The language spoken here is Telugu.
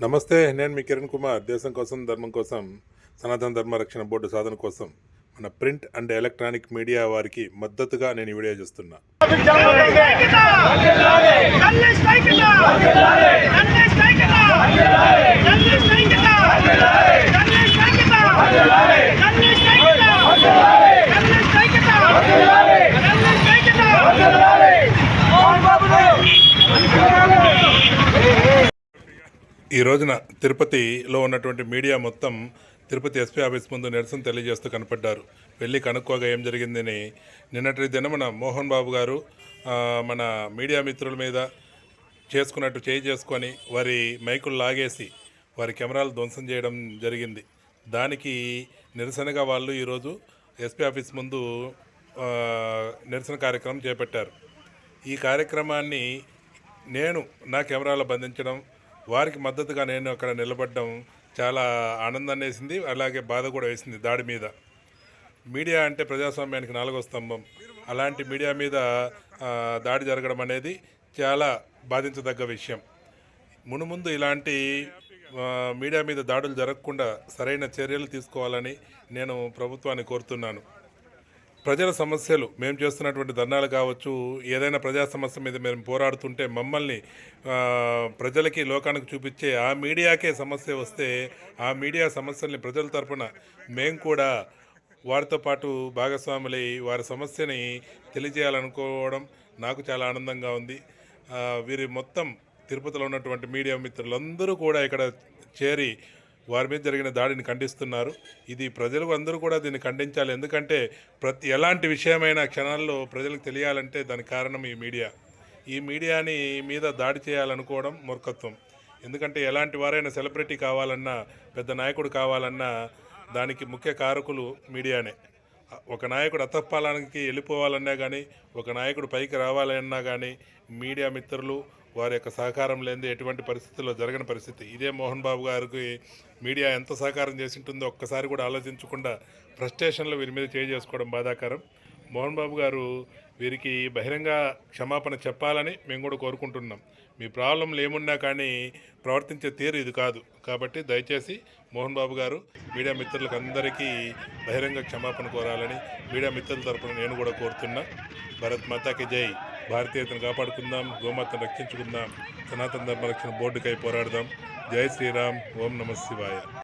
నమస్తే, నేను మీ కిరణ్ కుమార్. దేశం కోసం, ధర్మం కోసం, సనాతన ధర్మ రక్షణ బోర్డు సాధన కోసం మన ప్రింట్ అండ్ ఎలక్ట్రానిక్ మీడియా వారికి మద్దతుగా నేను ఈ వీడియో చేస్తున్నా. ఈ రోజున తిరుపతిలో ఉన్నటువంటి మీడియా మొత్తం తిరుపతి ఎస్పీ ఆఫీస్ ముందు నిరసన తెలియజేస్తూ కనపడ్డారు. వెళ్ళి కనుక్కోగా ఏం జరిగిందని నిన్నటి దినమున మోహన్ బాబు గారు మన మీడియా మిత్రుల మీద చేసుకున్నట్టు చేసుకొని వారి మైకులు లాగేసి వారి కెమెరాలు ధ్వంసం చేయడం జరిగింది. దానికి నిరసనగా వాళ్ళు ఈరోజు ఎస్పీ ఆఫీస్ ముందు నిరసన కార్యక్రమం చేపట్టారు. ఈ కార్యక్రమాన్ని నేను నా కెమెరాలో బంధించడం, వారికి మద్దతుగా నేను అక్కడ నిలబడడం చాలా ఆనందాన్ని వేసింది, అలాగే బాధ కూడా వేసింది. దాడి మీద మీడియా అంటే ప్రజాస్వామ్యానికి నాలుగో స్తంభం. అలాంటి మీడియా మీద దాడి జరగడం అనేది చాలా బాధించదగ్గ విషయం. మునుముందు ఇలాంటి మీడియా మీద దాడులు జరగకుండా సరైన చర్యలు తీసుకోవాలని నేను ప్రభుత్వాన్ని కోరుతున్నాను. ప్రజల సమస్యలు, మేము చేస్తున్నటువంటి ధర్నాలు కావచ్చు, ఏదైనా ప్రజా సమస్య మీద మేము పోరాడుతుంటే మమ్మల్ని ప్రజలకి, లోకానికి చూపించే ఆ మీడియాకే సమస్య వస్తే ఆ మీడియా సమస్యల్ని ప్రజల తరపున మేము కూడా వారితో పాటు భాగస్వాములై వారి సమస్యని తెలియజేయాలనుకోవడం నాకు చాలా ఆనందంగా ఉంది. వీరి మొత్తం తిరుపతిలో ఉన్నటువంటి మీడియా మిత్రులందరూ కూడా ఇక్కడ చేరి వారి మీద జరిగిన దాడిని ఖండిస్తున్నారు. ఇది ప్రజలు అందరూ కూడా దీన్ని ఖండించాలి. ఎందుకంటే ఎలాంటి విషయమైనా క్షణాల్లో ప్రజలకు తెలియాలంటే దానికి కారణం ఈ మీడియా. ఈ మీడియాని మీద దాడి చేయాలనుకోవడం మూర్ఖత్వం. ఎందుకంటే ఎలాంటి వారైనా సెలబ్రిటీ కావాలన్నా, పెద్ద నాయకుడు కావాలన్నా దానికి ముఖ్య కారకులు మీడియానే. ఒక నాయకుడు అతపాలానికి వెళ్ళిపోవాలన్నా కానీ, ఒక నాయకుడు పైకి రావాలన్నా కానీ మీడియా మిత్రులు వారి యొక్క సహకారం లేనిదే ఎటువంటి పరిస్థితుల్లో జరగని పరిస్థితి. ఇదే మోహన్ బాబు గారికి మీడియా ఎంత సహకారం చేసి ఉంటుందో ఒక్కసారి కూడా ఆలోచించకుండా ఫ్రస్ట్రేషన్లో వీరి మీద చేసుకోవడం బాధాకరం. మోహన్ బాబు గారు వీరికి బహిరంగ క్షమాపణ చెప్పాలని మేము కూడా కోరుకుంటున్నాం. మీ ప్రాబ్లంలు ఏమున్నా కానీ ప్రవర్తించే తీరు ఇది కాదు. కాబట్టి దయచేసి మోహన్ బాబు గారు మీడియా మిత్రులకు అందరికీ బహిరంగ క్షమాపణ కోరాలని మీడియా మిత్రుల తరపున నేను కూడా కోరుతున్నా. భారత్ మాతాకి జై. భారతీయతను కాపాడుకుందాం, గోమాతను రక్షించుకుందాం, సనాతన ధర్మ రక్షణ బోర్డుకై పోరాడదాం. జై శ్రీరామ్. ఓం నమః శివాయ.